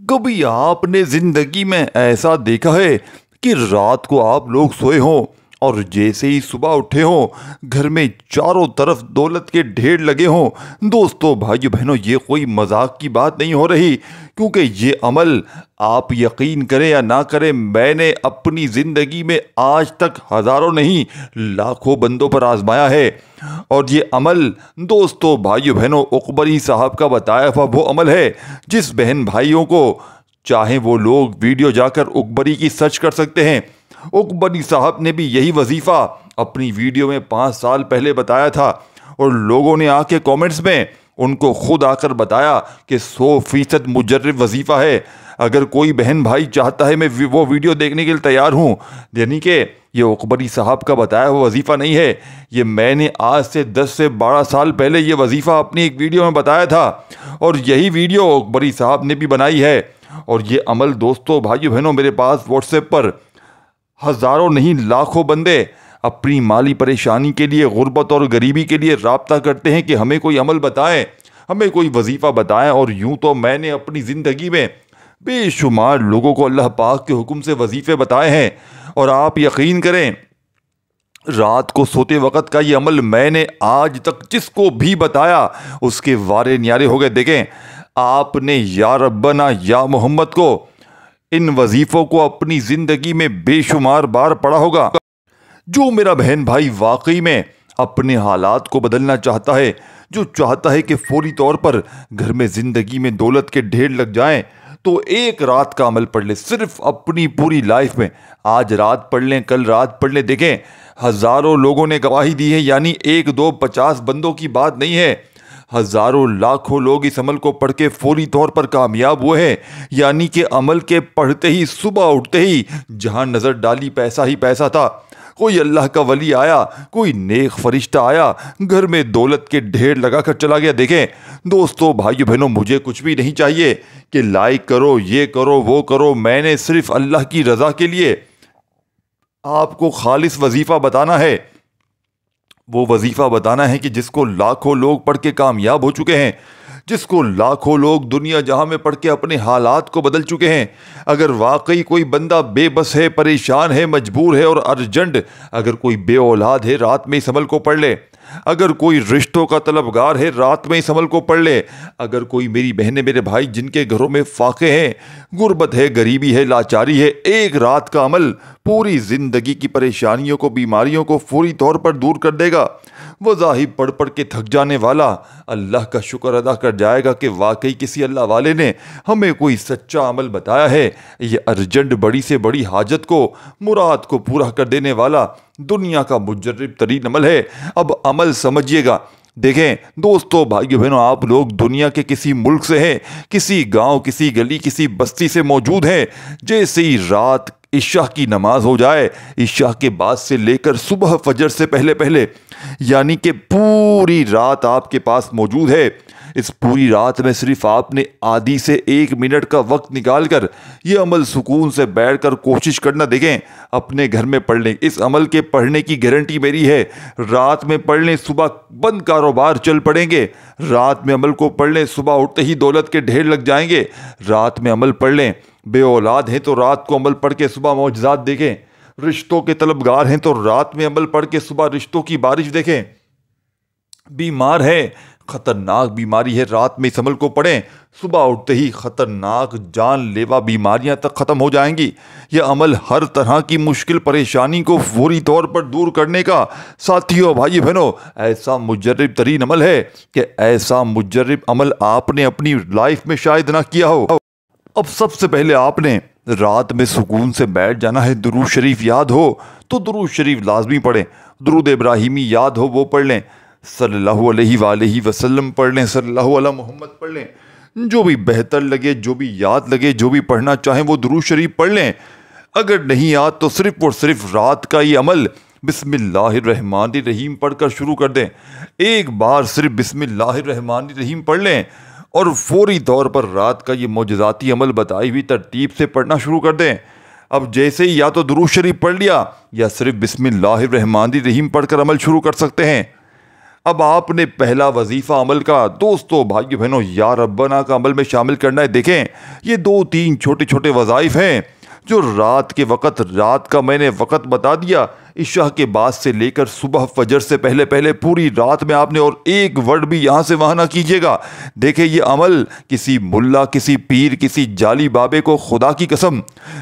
کبھی آپ نے زندگی میں ایسا دیکھا ہے کہ رات کو آپ لوگ سوئے ہوں اور جیسے ہی صبح اٹھے ہوں گھر میں چاروں طرف دولت کے ڈھیر لگے ہوں؟ دوستو بھائیو بہنوں، یہ کوئی مذاق کی بات نہیں ہو رہی، کیونکہ یہ عمل آپ یقین کریں یا نہ کریں، میں نے اپنی زندگی میں آج تک ہزاروں نہیں لاکھوں بندوں پر آزمایا ہے۔ اور یہ عمل دوستو بھائیو بہنوں اکبری صاحب کا بتایا ہوا وہ عمل ہے جس بہن بھائیوں کو چاہیں وہ لوگ ویڈیو جا کر اکبری کی سرچ کر سکتے ہیں۔ اکبری صاحب نے بھی یہی وظیفہ اپنی ویڈیو میں 5 سال پہلے بتایا تھا، اور لوگوں نے آ کے کامنٹس میں ان کو خود آ کر بتایا کہ 100% مجرب وظیفہ ہے۔ اگر کوئی بہن بھائی چاہتا ہے میں وہ ویڈیو دیکھنے کے لیے تیار ہوں، یعنی کہ یہ اکبری صاحب کا بتایا ہوا وظیفہ نہیں ہے، یہ میں نے آج سے 10 سے 12 سال پہلے یہ وظیفہ اپنی ایک ویڈیو میں بتایا تھا، اور یہی ویڈیو اکبری صاحب نے بھی بنائی ہے۔ اور یہ عمل دوستو بھائیو بہنوں میرے پاس واٹس ایپ پر ہزاروں نہیں لاکھوں بندے اپنی مالی پریشانی کے لیے، غربت اور غریبی کے لیے رابطہ کرتے ہیں کہ ہمیں کوئی عمل بتائیں، ہمیں کوئی وظیفہ بتائیں۔ اور یوں تو میں نے اپنی زندگی میں بے شمار لوگوں کو اللہ پاک کے حکم سے وظیفے بتائے ہیں، اور آپ یقین کریں رات کو سوتے وقت کا یہ عمل میں نے آج تک جس کو بھی بتایا اس کے وارے نیارے ہو گئے۔ دیکھیں، آپ نے یا ربنا یا محمد کو ان وظیفوں کو اپنی زندگی میں بے شمار بار پڑھا ہوگا۔ جو میرا بہن بھائی واقعی میں اپنے حالات کو بدلنا چاہتا ہے، جو چاہتا ہے کہ فوری طور پر گھر میں زندگی میں دولت کے ڈھیر لگ جائیں، تو ایک رات کا عمل پڑھ لیں، صرف اپنی پوری لائف میں۔ آج رات پڑھ لیں، کل رات پڑھ لیں۔ دیکھیں، ہزاروں لوگوں نے گواہی دی ہے، یعنی 1 2 50 بندوں کی بات نہیں ہے، ہزاروں لاکھوں لوگ اس عمل کو پڑھ کے فوری طور پر کامیاب ہوئے ہیں۔ یعنی کہ عمل کے پڑھتے ہی، صبح اٹھتے ہی جہاں نظر ڈالی پیسہ ہی پیسہ تھا۔ کوئی اللہ کا ولی آیا، کوئی نیک فرشتہ آیا، گھر میں دولت کے ڈھیر لگا کر چلا گیا۔ دیکھیں دوستو بھائیو بہنوں، مجھے کچھ بھی نہیں چاہیے کہ لائک کرو، یہ کرو، وہ کرو، میں نے صرف اللہ کی رضا کے لیے آپ کو خالص وظیفہ بتانا ہے۔ وہ وظیفہ بتانا ہے کہ جس کو لاکھوں لوگ پڑھ کے کامیاب ہو چکے ہیں، جس کو لاکھوں لوگ دنیا جہاں میں پڑھ کے اپنے حالات کو بدل چکے ہیں۔ اگر واقعی کوئی بندہ بے بس ہے، پریشان ہے، مجبور ہے اور ارجنٹ، اگر کوئی بے اولاد ہے، رات میں اس عمل کو پڑھ لے۔ اگر کوئی رشتوں کا طلبگار ہے، رات میں اس عمل کو پڑھ لے۔ اگر کوئی میری بہنیں، میرے بھائی جن کے گھروں میں فاقے ہیں، غربت ہے، غریبی ہے، لاچاری ہے، ایک رات کا عمل پوری زندگی کی پریشانیوں کو، بیماریوں کو فوری طور پر دور کر دے گا۔ وظائف پڑھ پڑھ کے تھک جانے والا اللہ کا شکر ادا کر جائے گا کہ واقعی کسی اللہ والے نے ہمیں کوئی سچا عمل بتایا ہے۔ یہ ارجنٹ بڑی سے بڑی حاجت کو، مراد کو پورا کر دینے والا دنیا کا مجرب ترین عمل ہے۔ اب عمل سمجھیے گا۔ دیکھیں دوستو بھائیو بہنوں، آپ لوگ دنیا کے کسی ملک سے ہیں، کسی گاؤں، کسی گلی، کسی بستی سے موجود ہیں، جیسے ہی رات عشاء کی نماز ہو جائے، عشاء کے بعد سے لے کر صبح فجر سے پہلے پہلے، یعنی کہ پوری رات آپ کے پاس موجود ہے۔ اس پوری رات میں صرف آپ نے آدھی سے 1 منٹ کا وقت نکال کر یہ عمل سکون سے بیٹھ کر کوشش کرنا۔ دیکھیں، اپنے گھر میں پڑھ لیں، اس عمل کے پڑھنے کی گارنٹی میری ہے۔ رات میں پڑھ لیں، صبح بند کاروبار چل پڑیں گے۔ رات میں عمل کو پڑھ لیں، صبح اٹھتے ہی دولت کے ڈھیر لگ جائیں گے۔ رات میں عمل پڑھ لیں، بے اولاد ہیں تو رات کو عمل پڑھ کے صبح معجزات دیکھیں، رشتوں کے طلبگار ہیں تو رات میں عمل پڑھ کے صبح رشتوں کی بارش دیکھیں، بیمار ہے، خطرناک بیماری ہے، رات میں اس عمل کو پڑھیں، صبح اٹھتے ہی خطرناک جان لیوا بیماریاں تک ختم ہو جائیں گی۔ یہ عمل ہر طرح کی مشکل پریشانی کو فوری طور پر دور کرنے کا، ساتھیوں، بھائی بہنوں، ایسا مجرب ترین عمل ہے کہ ایسا مجرب عمل آپ نے اپنی لائف میں شاید نہ کیا ہو۔ اب سب سے پہلے آپ نے رات میں سکون سے بیٹھ جانا ہے۔ درود شریف یاد ہو تو درود شریف لازمی پڑھیں، درود ابراہیمی یاد ہو وہ پڑھ لیں، صلی اللہ علیہ وآلہ وسلم پڑھ لیں، صلی اللہ علیہ محمد پڑھ لیں، جو بھی بہتر لگے، جو بھی یاد لگے، جو بھی پڑھنا چاہیں وہ درود شریف پڑھ لیں۔ اگر نہیں یاد تو صرف اور صرف رات کا یہ عمل بسم اللہ الرحمن الرحیم پڑھ کر شروع کر دیں۔ ایک بار صرف بسم اللہ الرحمن الرحیم پڑھ لیں اور فوری طور پر رات کا یہ معجزاتی عمل بتائی ہوئی ترتیب سے پڑھنا شروع کر دیں۔ اب جیسے ہی یا تو درود شریف پڑھ لیا یا صرف بسم اللہ الرحمن الرحیم پڑھ کر عمل شروع کر سکتے ہیں۔ اب آپ نے پہلا وظیفہ عمل کا دوستو بھائیو بہنوں یا ربنا کا عمل میں شامل کرنا ہے۔ دیکھیں یہ 2-3 چھوٹے چھوٹے وظائف ہیں جو رات کے وقت، رات کا میں نے وقت بتا دیا، عشاء کے بعد سے لے کر صبح فجر سے پہلے پہلے پوری رات میں آپ نے، اور ایک ورڈ بھی یہاں سے وہاں نہ کیجیے گا۔ دیکھیں یہ عمل کسی ملا، کسی پیر، کسی جعلی بابے کو خدا کی قسم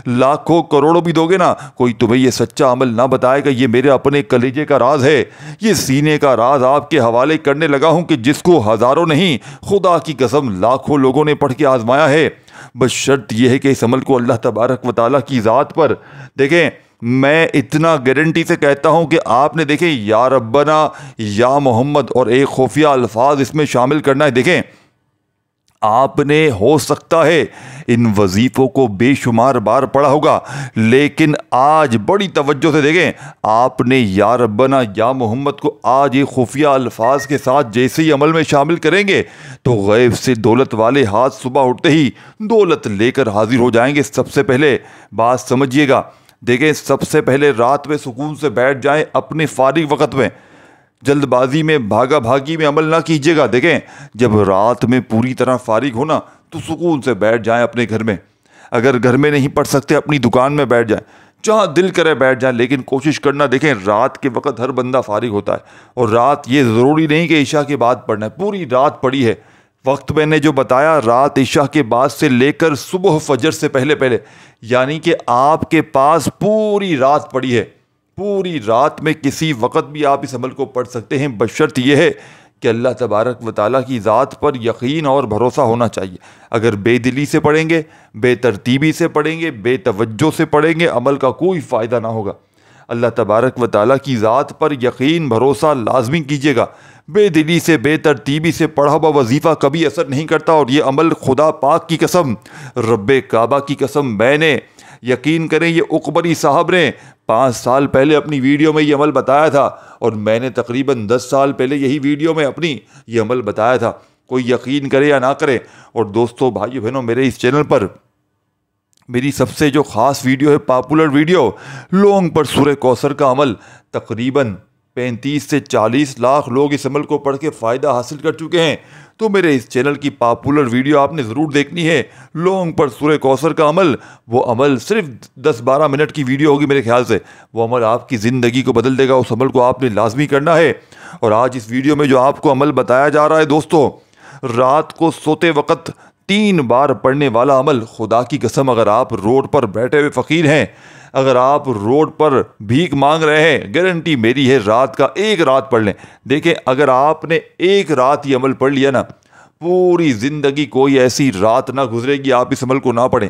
لاکھوں کروڑوں بھی دو گے نا، کوئی تمہیں یہ سچا عمل نہ بتائے گا۔ یہ میرے اپنے کلیجے کا راز ہے، یہ سینے کا راز آپ کے حوالے کرنے لگا ہوں کہ جس کو ہزاروں نہیں، خدا کی قسم لاکھوں لوگوں نے پڑھ کے آزمایا ہے۔ بس شرط یہ ہے کہ اس عمل کو اللہ تبارک و تعالیٰ کی ذات پر، دیکھیں میں اتنا گارنٹی سے کہتا ہوں کہ آپ نے دیکھیں یا ربنا، یا محمد اور ایک خفیہ الفاظ اس میں شامل کرنا ہے۔ دیکھیں آپ نے ہو سکتا ہے ان وظیفوں کو بے شمار بار پڑھا ہوگا، لیکن آج بڑی توجہ سے دیکھیں، آپ نے یا ربنا یا محمد کو آج یہ خفیہ الفاظ کے ساتھ جیسے ہی عمل میں شامل کریں گے تو غیب سے دولت والے ہاتھ صبح اٹھتے ہی دولت لے کر حاضر ہو جائیں گے۔ سب سے پہلے بات سمجھیے گا، دیکھیں سب سے پہلے رات میں سکون سے بیٹھ جائیں اپنے فارغ وقت میں، جلد بازی میں، بھاگا بھاگی میں عمل نہ کیجیے گا۔ دیکھیں جب رات میں پوری طرح فارغ ہونا تو سکون سے بیٹھ جائیں اپنے گھر میں، اگر گھر میں نہیں پڑھ سکتے اپنی دکان میں بیٹھ جائیں، جہاں دل کرے بیٹھ جائیں، لیکن کوشش کرنا دیکھیں رات کے وقت ہر بندہ فارغ ہوتا ہے، اور رات یہ ضروری نہیں کہ عشاء کے بعد پڑھنا ہے، پوری رات پڑھی ہے۔ وقت میں نے جو بتایا رات عشاء کے بعد سے لے کر صبح فجر سے پہلے پہلے، یعنی کہ آپ کے پاس پوری رات پڑی ہے، پوری رات میں کسی وقت بھی آپ اس عمل کو پڑھ سکتے ہیں، بشرط یہ ہے کہ اللہ تبارک و تعالیٰ کی ذات پر یقین اور بھروسہ ہونا چاہیے۔ اگر بے دلی سے پڑھیں گے، بے ترتیبی سے پڑھیں گے، بے توجہ سے پڑھیں گے، عمل کا کوئی فائدہ نہ ہوگا۔ اللہ تبارک و تعالیٰ کی ذات پر یقین بھروسہ لازمی کیجیے گا۔ بے دلی سے، بے ترتیبی سے پڑھا ہوا وظیفہ کبھی اثر نہیں کرتا، اور یہ عمل خدا پاک کی قسم، رب کعبہ کی قسم، میں نے، یقین کریں یہ اکبری صاحب نے 5 سال پہلے اپنی ویڈیو میں یہ عمل بتایا تھا، اور میں نے تقریباً 10 سال پہلے یہی ویڈیو میں اپنی یہ عمل بتایا تھا، کوئی یقین کرے یا نہ کرے۔ اور دوستو بھائیو بہنوں، میرے اس چینل پر میری سب سے جو خاص ویڈیو ہے، پاپولر ویڈیو، لونگ پر سورہ کوثر کا عمل، تقریباً 35 سے 40 لاکھ لوگ اس عمل کو پڑھ کے فائدہ حاصل کر چکے ہیں۔ تو میرے اس چینل کی پاپولر ویڈیو آپ نے ضرور دیکھنی ہے، لونگ پر سورہ کوثر کا عمل۔ وہ عمل صرف 10-12 منٹ کی ویڈیو ہوگی میرے خیال سے، وہ عمل آپ کی زندگی کو بدل دے گا، اس عمل کو آپ نے لازمی کرنا ہے۔ اور آج اس ویڈیو میں جو آپ کو عمل بتایا جا رہا ہے دوستو، رات کو سوتے وقت 3 بار پڑھنے والا عمل، خدا کی قسم اگر آپ روڈ پر بیٹھے ہوئے فقیر ہیں، اگر آپ روڈ پر بھیک مانگ رہے ہیں، گارنٹی میری ہے رات کا ایک رات پڑھ لیں۔ دیکھیں اگر آپ نے ایک رات یہ عمل پڑھ لیا نا، پوری زندگی کوئی ایسی رات نہ گزرے گی آپ اس عمل کو نہ پڑھیں،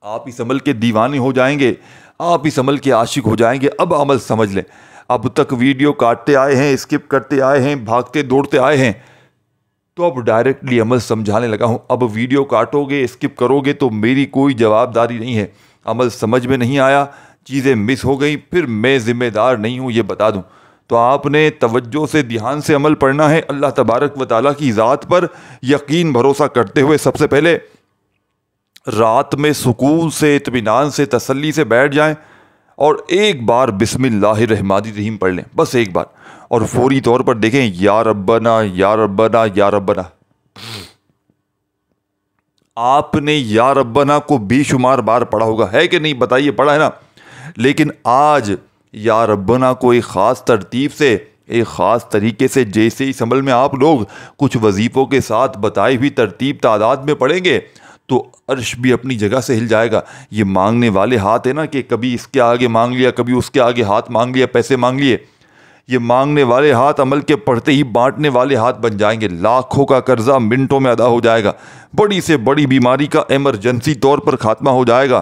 آپ اس عمل کے دیوانے ہو جائیں گے، آپ اس عمل کے عاشق ہو جائیں گے۔ اب عمل سمجھ لیں، اب تک ویڈیو کاٹتے آئے ہیں، اسکپ کرتے آئے ہیں، بھاگتے دوڑتے آئے ہیں، تو اب ڈائریکٹلی عمل سمجھانے لگا ہوں۔ اب ویڈیو کاٹو گے، اسکپ کرو گے تو میری کوئی جواب داری نہیں ہے، عمل سمجھ میں نہیں آیا، چیزیں مس ہو گئیں، پھر میں ذمہ دار نہیں ہوں، یہ بتا دوں۔ تو آپ نے توجہ سے، دھیان سے عمل پڑھنا ہے، اللہ تبارک و تعالیٰ کی ذات پر یقین بھروسہ کرتے ہوئے سب سے پہلے رات میں سکون سے، اطمینان سے، تسلی سے بیٹھ جائیں، اور ایک بار بسم اللہ الرحمن الرحیم پڑھ لیں، بس ایک بار، اور فوری طور پر دیکھیں یا ربنا یا ربنا یا ربنا۔ آپ نے یا ربنا کو بے شمار بار پڑھا ہوگا، ہے کہ نہیں بتائیے، پڑھا ہے نا؟ لیکن آج یا ربنا کو ایک خاص ترتیب سے، ایک خاص طریقے سے، جیسے اس عمل میں آپ لوگ کچھ وظیفوں کے ساتھ بتائی ہوئی ترتیب تعداد میں پڑھیں گے تو عرش بھی اپنی جگہ سے ہل جائے گا۔ یہ مانگنے والے ہاتھ ہیں نا، کہ کبھی اس کے آگے مانگ لیا، کبھی اس کے آگے ہاتھ مانگ لیا، پیسے مانگ لیے، یہ مانگنے والے ہاتھ عمل کے پڑھتے ہی بانٹنے والے ہاتھ بن جائیں گے، لاکھوں کا قرضہ منٹوں میں ادا ہو جائے گا، بڑی سے بڑی بیماری کا ایمرجنسی طور پر خاتمہ ہو جائے گا،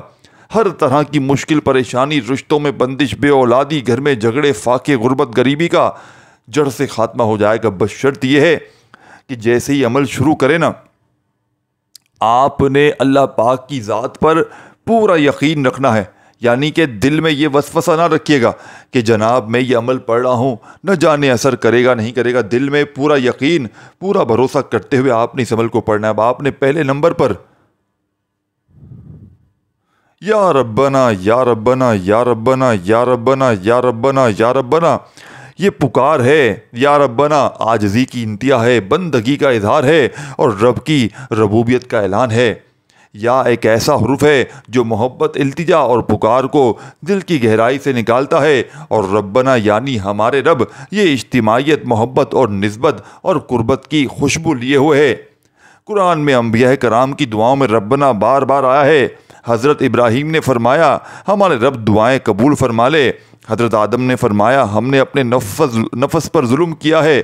ہر طرح کی مشکل پریشانی، رشتوں میں بندش، بے اولادی، گھر میں جھگڑے، فاقے، غربت، غریبی کا جڑ سے خاتمہ ہو جائے گا۔ بس شرط یہ ہے کہ جیسے ہی عمل شروع کرے نا، آپ نے اللہ پاک کی ذات پر پورا یقین رکھنا ہے، یعنی کہ دل میں یہ وسوسہ نہ رکھیے گا کہ جناب میں یہ عمل پڑھ رہا ہوں، نہ جانے اثر کرے گا نہیں کرے گا، دل میں پورا یقین، پورا بھروسہ کرتے ہوئے آپ نے اس عمل کو پڑھنا ہے۔ اب آپ نے پہلے نمبر پر یا ربنا یا ربنا یا ربنا یا ربنا یا ربنا یا ربنا یہ پکار ہے یا ربنا عاجزی کی انتہا ہے، بندگی کا اظہار ہے اور رب کی ربوبیت کا اعلان ہے۔ یا ایک ایسا حرف ہے جو محبت، التجا اور پکار کو دل کی گہرائی سے نکالتا ہے، اور ربنا یعنی ہمارے رب یہ اجتماعیت، محبت اور نسبت اور قربت کی خوشبو لیے ہوئے ہے۔ قرآن میں انبیاء کرام کی دعاؤں میں ربنا بار بار آیا ہے۔ حضرت ابراہیم نے فرمایا ہمارے رب دعائیں قبول فرما لے۔ حضرت آدم نے فرمایا ہم نے اپنے نفس پر ظلم کیا ہے،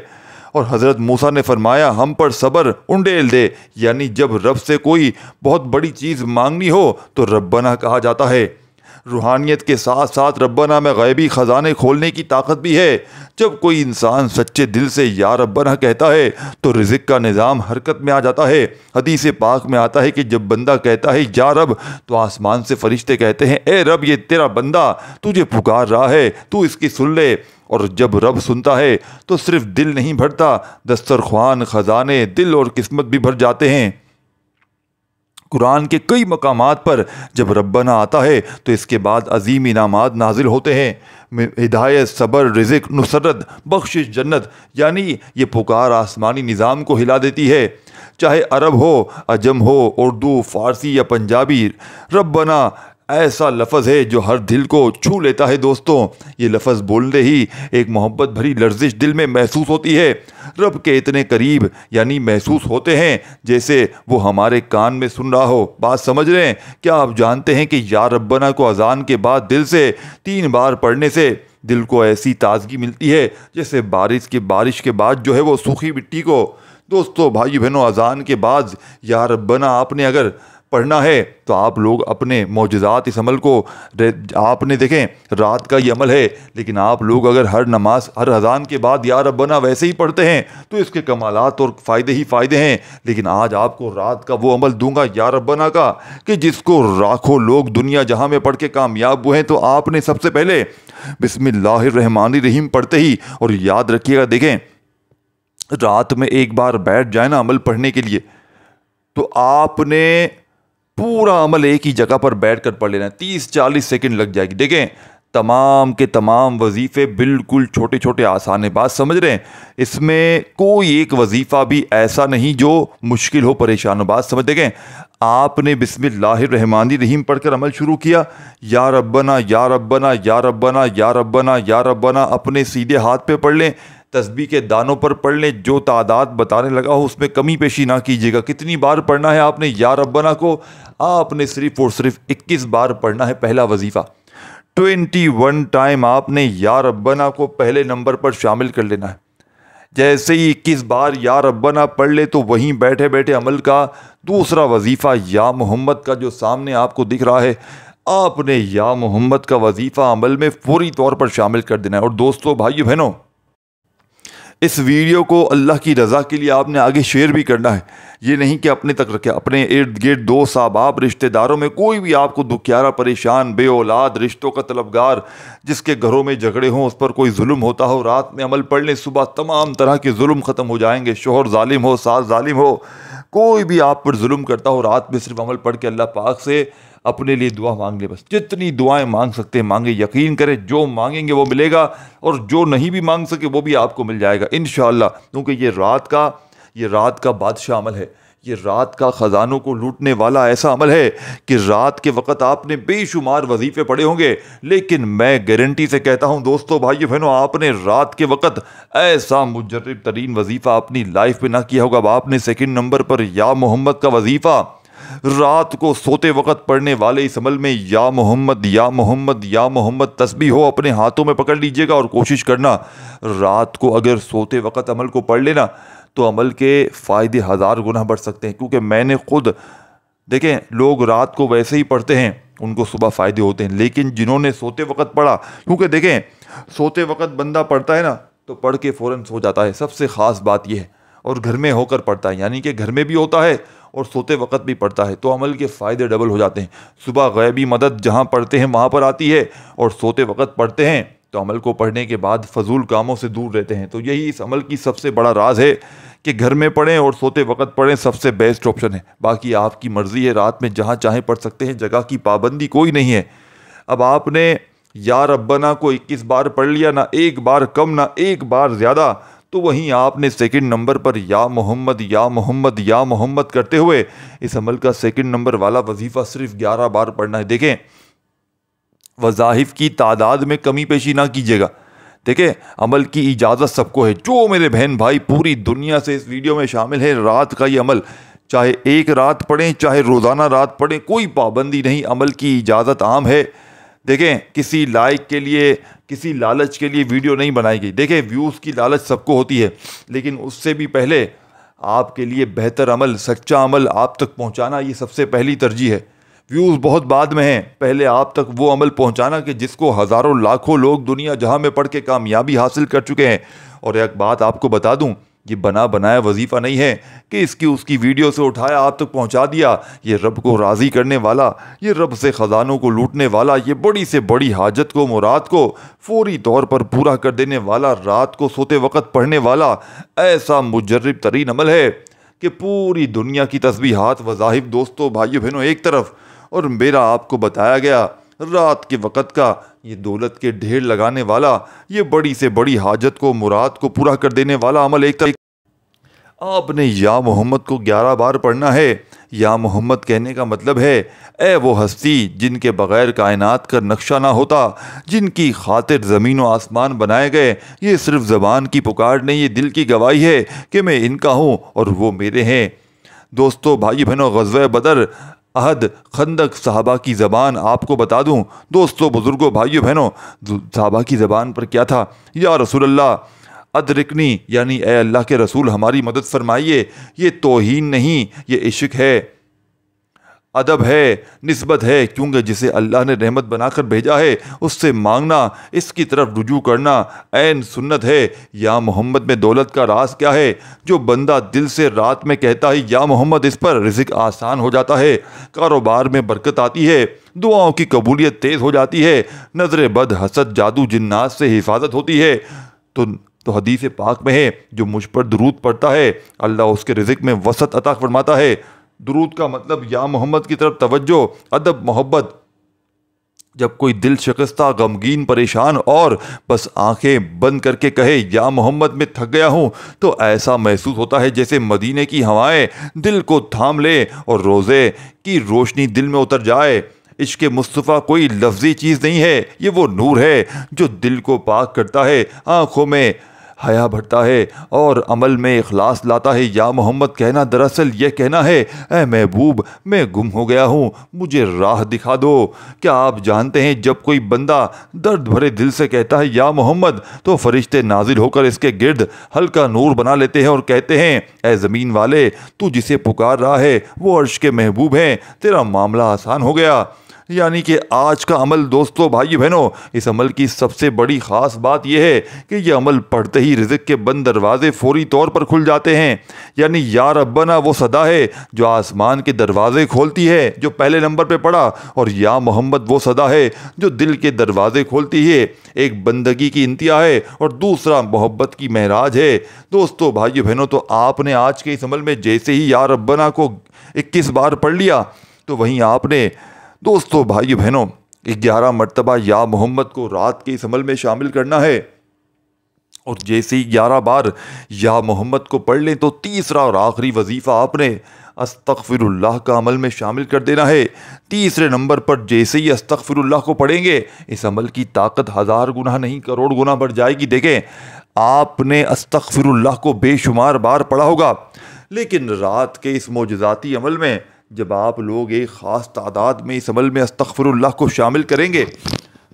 اور حضرت موسیٰ نے فرمایا ہم پر صبر انڈیل دے، یعنی جب رب سے کوئی بہت بڑی چیز مانگنی ہو تو ربنا کہا جاتا ہے۔ روحانیت کے ساتھ ساتھ ربنا میں غیبی خزانے کھولنے کی طاقت بھی ہے۔ جب کوئی انسان سچے دل سے یا ربنا کہتا ہے تو رزق کا نظام حرکت میں آ جاتا ہے۔ حدیث پاک میں آتا ہے کہ جب بندہ کہتا ہے یا رب تو آسمان سے فرشتے کہتے ہیں اے رب یہ تیرا بندہ تجھے پکار رہا ہے، تو اس کی سن لے۔ اور جب رب سنتا ہے تو صرف دل نہیں بھرتا، دسترخوان، خزانے، دل اور قسمت بھی بھر جاتے ہیں۔ قرآن کے کئی مقامات پر جب ربنا آتا ہے تو اس کے بعد عظیم انعامات نازل ہوتے ہیں، ہدایت، صبر، رزق، نصرت، بخشش، جنت، یعنی یہ پکار آسمانی نظام کو ہلا دیتی ہے۔ چاہے عرب ہو، عجم ہو، اردو، فارسی یا پنجابی، ربنا ایسا لفظ ہے جو ہر دل کو چھو لیتا ہے۔ دوستوں، یہ لفظ بولتے ہی ایک محبت بھری لرزش دل میں محسوس ہوتی ہے۔ رب کے اتنے قریب یعنی محسوس ہوتے ہیں جیسے وہ ہمارے کان میں سن رہا ہو۔ بات سمجھ رہے ہیں؟ کیا آپ جانتے ہیں کہ یا ربنا کو اذان کے بعد دل سے 3 بار پڑھنے سے دل کو ایسی تازگی ملتی ہے جیسے بارش کے بعد جو ہے وہ سوکھی مٹی کو۔ دوستو، بھائی بہنوں، اذان کے بعد یا ربنا آپ نے اگر پڑھنا ہے تو آپ لوگ اپنے معجزات اس عمل کو آپ نے دیکھیں، رات کا یہ عمل ہے، لیکن آپ لوگ اگر ہر اذان کے بعد یا ربنا ویسے ہی پڑھتے ہیں تو اس کے کمالات اور فائدے ہی فائدے ہیں۔ لیکن آج آپ کو رات کا وہ عمل دوں گا یا ربنا کا کہ جس کو لاکھوں لوگ دنیا جہاں میں پڑھ کے کامیاب ہوئے ہیں، تو آپ نے سب سے پہلے بسم اللہ الرحمن الرحیم پڑھتے ہی، اور یاد رکھیے گا، دیکھیں رات میں ایک بار بیٹھ جائے نا عمل پڑھنے کے لیے تو آپ نے پورا عمل ایک ہی جگہ پر بیٹھ کر پڑھ لینا ہے، 30-40 سیکنڈ لگ جائے گی۔ دیکھیں تمام کے تمام وظیفے بالکل چھوٹے چھوٹے آسان ہیں۔ بات سمجھ رہے ہیں؟ اس میں کوئی ایک وظیفہ بھی ایسا نہیں جو مشکل ہو، پریشان ہو۔ بات سمجھ، دیکھیں آپ نے بسم اللہ الرحمن الرحیم پڑھ کر عمل شروع کیا، یا ربنا یا ربنا یا ربنا یا ربنا یا ربنا اپنے سیدھے ہاتھ پہ پڑھ لیں، تسبیح کے دانوں پر پڑھ لیں، جو تعداد بتانے لگا ہو اس میں کمی پیشی نہ کیجیے گا۔ کتنی بار پڑھنا ہے آپ نے یا ربنا کو؟ آپ نے صرف اور صرف 21 بار پڑھنا ہے۔ پہلا وظیفہ 21 ٹائم آپ نے یا ربنا کو پہلے نمبر پر شامل کر لینا ہے۔ جیسے ہی 21 بار یا ربنا پڑھ لے تو وہیں بیٹھے بیٹھے عمل کا دوسرا وظیفہ یا محمد کا جو سامنے آپ کو دکھ رہا ہے، آپ نے یا محمد کا وظیفہ عمل میں فوری طور پر شامل کر دینا ہے۔ اور دوستو، بھائیو بہنوں، اس ویڈیو کو اللہ کی رضا کے لیے آپ نے آگے شیئر بھی کرنا ہے۔ یہ نہیں کہ اپنے تک رکھے، اپنے ارد گرد دوست احباب رشتہ داروں میں کوئی بھی آپ کو دکھیارا، پریشان، بے اولاد، رشتوں کا طلبگار، جس کے گھروں میں جھگڑے ہوں، اس پر کوئی ظلم ہوتا ہو، رات میں عمل پڑھ لیں، صبح تمام طرح کے ظلم ختم ہو جائیں گے۔ شوہر ظالم ہو، ساس ظالم ہو، کوئی بھی آپ پر ظلم کرتا ہو، رات میں صرف عمل پڑھ کے اللہ پاک سے اپنے لیے دعا مانگ لے۔ بس جتنی دعائیں مانگ سکتے ہیں مانگے، یقین کریں جو مانگیں گے وہ ملے گا، اور جو نہیں بھی مانگ سکے وہ بھی آپ کو مل جائے گا انشاءاللہ، کیونکہ یہ رات کا بادشاہ عمل ہے۔ یہ رات کا خزانوں کو لوٹنے والا ایسا عمل ہے کہ رات کے وقت آپ نے بے شمار وظیفے پڑھے ہوں گے، لیکن میں گارنٹی سے کہتا ہوں دوستو، بھائیو بہنوں، آپ نے رات کے وقت ایسا مجرب ترین وظیفہ اپنی لائف میں نہ کیا ہوگا۔ اب آپ نے 2 نمبر پر یا محمد کا وظیفہ رات کو سوتے وقت پڑھنے والے اس عمل میں یا محمد یا محمد یا محمد تسبیح ہو اپنے ہاتھوں میں پکڑ لیجئے گا، اور کوشش کرنا رات کو اگر سوتے وقت عمل کو پڑھ لینا تو عمل کے فائدے 1000 گنا بڑھ سکتے ہیں۔ کیونکہ میں نے خود دیکھیں، لوگ رات کو ویسے ہی پڑھتے ہیں، ان کو صبح فائدے ہوتے ہیں، لیکن جنہوں نے سوتے وقت پڑھا، کیونکہ دیکھیں سوتے وقت بندہ پڑھتا ہے نا تو پڑھ کے فوراً سو جاتا ہے، سب سے خاص بات یہ ہے، اور گھر میں ہو کر پڑھتا ہے، یعنی کہ گھر میں بھی ہوتا ہے اور سوتے وقت بھی پڑھتا ہے، تو عمل کے فائدے ڈبل ہو جاتے ہیں۔ صبح غیبی مدد جہاں پڑھتے ہیں وہاں پر آتی ہے، اور سوتے وقت پڑھتے ہیں تو عمل کو پڑھنے کے بعد فضول کاموں سے دور رہتے ہیں۔ تو یہی اس عمل کی سب سے بڑا راز ہے کہ گھر میں پڑھیں اور سوتے وقت پڑھیں، سب سے بیسٹ آپشن ہے۔ باقی آپ کی مرضی ہے، رات میں جہاں چاہیں پڑھ سکتے ہیں، جگہ کی پابندی کوئی نہیں ہے۔ اب آپ نے یا ربنا کو 21 بار پڑھ لیا، نہ ایک بار کم نہ ایک بار زیادہ، تو وہیں آپ نے سیکنڈ نمبر پر یا محمد یا محمد یا محمد کرتے ہوئے اس عمل کا سیکنڈ نمبر والا وظیفہ صرف 11 بار پڑھنا ہے۔ دیکھیں وظائف کی تعداد میں کمی پیشی نہ کیجیے گا۔ دیکھیں عمل کی اجازت سب کو ہے، جو میرے بہن بھائی پوری دنیا سے اس ویڈیو میں شامل ہے، رات کا یہ عمل چاہے ایک رات پڑھیں چاہے روزانہ رات پڑھیں، کوئی پابندی نہیں، عمل کی اجازت عام ہے۔ دیکھیں کسی لائک کے لیے کسی لالچ کے لیے ویڈیو نہیں بنائی گئی۔ دیکھیں ویوز کی لالچ سب کو ہوتی ہے، لیکن اس سے بھی پہلے آپ کے لیے بہتر عمل، سچا عمل آپ تک پہنچانا یہ سب سے پہلی ترجیح ہے۔ ویوز بہت بعد میں ہیں، پہلے آپ تک وہ عمل پہنچانا کہ جس کو ہزاروں لاکھوں لوگ دنیا جہاں میں پڑھ کے کامیابی حاصل کر چکے ہیں۔ اور ایک بات آپ کو بتا دوں، یہ بنا بنایا وظیفہ نہیں ہے کہ اس کی ویڈیو سے اٹھایا آپ تک پہنچا دیا۔ یہ رب کو راضی کرنے والا، یہ رب سے خزانوں کو لوٹنے والا، یہ بڑی سے بڑی حاجت کو، مراد کو فوری طور پر پورا کر دینے والا، رات کو سوتے وقت پڑھنے والا ایسا مجرب ترین عمل ہے کہ پوری دنیا کی تسبیحات وظائف دوستوں بھائیو بہنوں ایک طرف، اور میرا آپ کو بتایا گیا رات کے وقت کا یہ دولت کے ڈھیر لگانے والا، یہ بڑی سے بڑی حاجت کو، مراد کو پورا کر دینے والا عمل ایک طرف۔ آپ نے یا محمد کو 11 بار پڑھنا ہے۔ یا محمد کہنے کا مطلب ہے اے وہ ہستی جن کے بغیر کائنات کا نقشہ نہ ہوتا، جن کی خاطر زمین و آسمان بنائے گئے۔ یہ صرف زبان کی پکار نہیں، یہ دل کی گواہی ہے کہ میں ان کا ہوں اور وہ میرے ہیں۔ دوستو بھائی بہنوں، غزوہ بدر، احد، خندق، صحابہ کی زبان آپ کو بتا دوں، دوستو بزرگوں بھائیو بہنوں، صحابہ کی زبان پر کیا تھا؟ یا رسول اللہ ادرکنی، یعنی اے اللہ کے رسول ہماری مدد فرمائیے۔ یہ توہین نہیں، یہ عشق ہے، ادب ہے، نسبت ہے، کیونکہ جسے اللہ نے رحمت بنا کر بھیجا ہے اس سے مانگنا، اس کی طرف رجوع کرنا عین سنت ہے۔ یا محمد میں دولت کا راز کیا ہے؟ جو بندہ دل سے رات میں کہتا ہے یا محمد، اس پر رزق آسان ہو جاتا ہے، کاروبار میں برکت آتی ہے، دعاؤں کی قبولیت تیز ہو جاتی ہے، نظر بد، حسد، جادو، جنات سے حفاظت ہوتی ہے۔ تو حدیث پاک میں ہے جو مجھ پر درود پڑھتا ہے اللہ اس کے رزق میں وسعت عطا فرماتا ہے۔ درود کا مطلب یا محمد کی طرف توجہ، ادب، محبت۔ جب کوئی دل شکستہ، غمگین، پریشان اور بس آنکھیں بند کر کے کہے یا محمد میں تھک گیا ہوں، تو ایسا محسوس ہوتا ہے جیسے مدینے کی ہوائیں دل کو تھام لے اور روزے کی روشنی دل میں اتر جائے۔ عشق مصطفیٰ کوئی لفظی چیز نہیں ہے، یہ وہ نور ہے جو دل کو پاک کرتا ہے، آنکھوں میں حیا بھرتا ہے اور عمل میں اخلاص لاتا ہے۔ یا محمد کہنا دراصل یہ کہنا ہے اے محبوب میں گم ہو گیا ہوں، مجھے راہ دکھا دو۔ کیا آپ جانتے ہیں جب کوئی بندہ درد بھرے دل سے کہتا ہے یا محمد، تو فرشتے نازل ہو کر اس کے گرد ہلکا نور بنا لیتے ہیں اور کہتے ہیں اے زمین والے، تو جسے پکار رہا ہے وہ عرش کے محبوب ہیں، تیرا معاملہ آسان ہو گیا۔ یعنی کہ آج کا عمل دوستو بھائی بہنوں، اس عمل کی سب سے بڑی خاص بات یہ ہے کہ یہ عمل پڑھتے ہی رزق کے بند دروازے فوری طور پر کھل جاتے ہیں۔ یعنی یا ربنا وہ صدا ہے جو آسمان کے دروازے کھولتی ہے، جو پہلے نمبر پہ پڑھا، اور یا محمد وہ صدا ہے جو دل کے دروازے کھولتی ہے۔ ایک بندگی کی انتہا ہے اور دوسرا محبت کی معراج ہے۔ دوستو بھائی بہنوں، تو آپ نے آج کے اس عمل میں جیسے ہی یا ربنا کو 21 بار پڑھ لیا، تو وہیں آپ نے دوستو بھائی بہنوں 11 مرتبہ یا محمد کو رات کے اس عمل میں شامل کرنا ہے، اور جیسے ہی 11 بار یا محمد کو پڑھ لیں تو تیسرا اور آخری وظیفہ آپ نے استغفر اللہ کا عمل میں شامل کر دینا ہے۔ تیسرے نمبر پر جیسے ہی استغفر اللہ کو پڑھیں گے، اس عمل کی طاقت 1000 گنا نہیں کروڑ گنا بڑھ جائے گی۔ دیکھیں آپ نے استغفر اللہ کو بے شمار بار پڑھا ہوگا، لیکن رات کے اس معجزاتی عمل میں جب آپ لوگ ایک خاص تعداد میں اس عمل میں استغفر اللہ کو شامل کریں گے،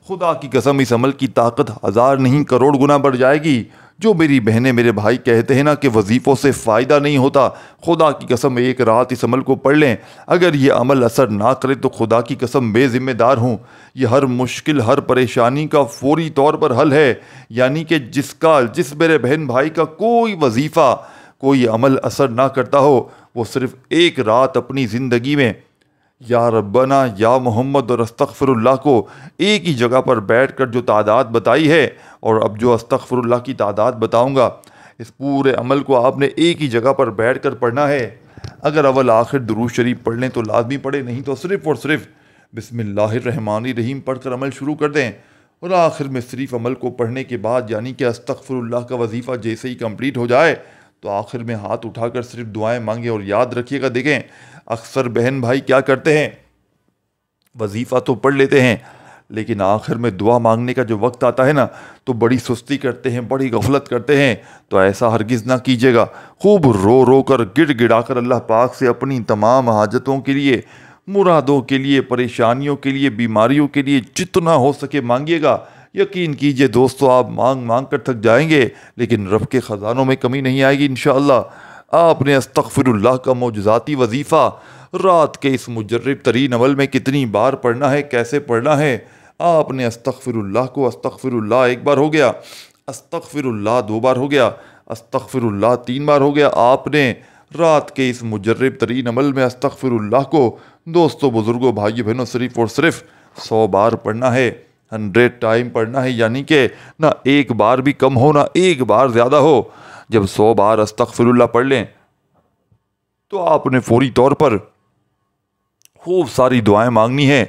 خدا کی قسم اس عمل کی طاقت 1000 نہیں کروڑ گنا بڑھ جائے گی۔ جو میری بہنیں میرے بھائی کہتے ہیں نا کہ وظیفوں سے فائدہ نہیں ہوتا، خدا کی قسم ایک رات اس عمل کو پڑھ لیں، اگر یہ عمل اثر نہ کرے تو خدا کی قسم میں ذمہ دار ہوں۔ یہ ہر مشکل، ہر پریشانی کا فوری طور پر حل ہے۔ یعنی کہ جس میرے بہن بھائی کا کوئی وظیفہ، کوئی عمل اثر نہ کرتا ہو، وہ صرف ایک رات اپنی زندگی میں یا ربنا، یا محمد اور استغفر اللہ کو ایک ہی جگہ پر بیٹھ کر جو تعداد بتائی ہے، اور اب جو استغفر اللہ کی تعداد بتاؤں گا، اس پورے عمل کو آپ نے ایک ہی جگہ پر بیٹھ کر پڑھنا ہے۔ اگر اول آخر درود شریف پڑھ لیں تو لازمی پڑھیں، نہیں تو صرف اور صرف بسم اللہ الرحمن الرحیم پڑھ کر عمل شروع کر دیں، اور آخر میں صرف عمل کو پڑھنے کے بعد یعنی کہ استغفر اللہ کا وظیفہ جیسے ہی کمپلیٹ ہو جائے تو آخر میں ہاتھ اٹھا کر صرف دعائیں مانگیں. اور یاد رکھیے گا دیکھیں اکثر بہن بھائی کیا کرتے ہیں, وظیفہ تو پڑھ لیتے ہیں لیکن آخر میں دعا مانگنے کا جو وقت آتا ہے نا تو بڑی سستی کرتے ہیں, بڑی غفلت کرتے ہیں. تو ایسا ہرگز نہ کیجیے گا. خوب رو رو کر گڑ گڑا کر اللہ پاک سے اپنی تمام حاجتوں کے لیے, مرادوں کے لیے, پریشانیوں کے لیے, بیماریوں کے لیے جتنا ہو سکے مانگیے گا. یقین کیجئے دوستو آپ مانگ مانگ کر تھک جائیں گے لیکن رب کے خزانوں میں کمی نہیں آئے گی انشاءاللہ. آپ نے استغفر اللہ کا معجزاتی وظیفہ رات کے اس مجرب ترین عمل میں کتنی بار پڑھنا ہے, کیسے پڑھنا ہے. آپ نے استغفر اللہ کو استغفر اللہ ایک بار ہو گیا, استغفر اللہ 2 بار ہو گیا, استغفر اللہ 3 بار ہو گیا. آپ نے رات کے اس مجرب ترین عمل میں استغفر اللہ کو دوستو بزرگوں بھائی بہنوں صرف اور صرف 100 بار پڑھنا ہے, 100 ٹائم پڑھنا ہے. یعنی کہ نہ ایک بار بھی کم ہو نہ ایک بار زیادہ ہو. جب 100 بار استغفر اللہ پڑھ لیں تو آپ نے فوری طور پر خوب ساری دعائیں مانگنی ہیں.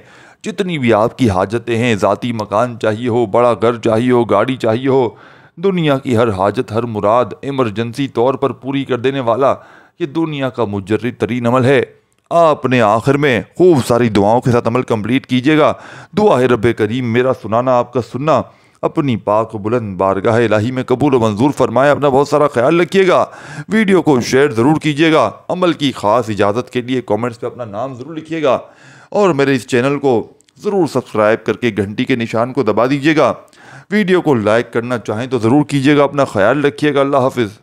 جتنی بھی آپ کی حاجتیں ہیں, ذاتی مکان چاہیے ہو, بڑا گھر چاہیے ہو, گاڑی چاہیے ہو, دنیا کی ہر حاجت ہر مراد ایمرجنسی طور پر پوری کر دینے والا یہ دنیا کا مجرب ترین عمل ہے. آپ نے آخر میں خوب ساری دعاؤں کے ساتھ عمل کمپلیٹ کیجیے گا. دعا ہے رب کریم میرا سنانا آپ کا سننا اپنی پاک و بلند بارگاہ الہی میں قبول و منظور فرمائے. اپنا بہت سارا خیال رکھیے گا. ویڈیو کو شیئر ضرور کیجیے گا. عمل کی خاص اجازت کے لیے کامنٹس پہ اپنا نام ضرور لکھیے گا اور میرے اس چینل کو ضرور سبسکرائب کر کے گھنٹی کے نشان کو دبا دیجیے گا. ویڈیو کو لائک کرنا چاہیں تو ضرور کیجیے گا. اپنا خیال رکھیے گا. اللہ حافظ.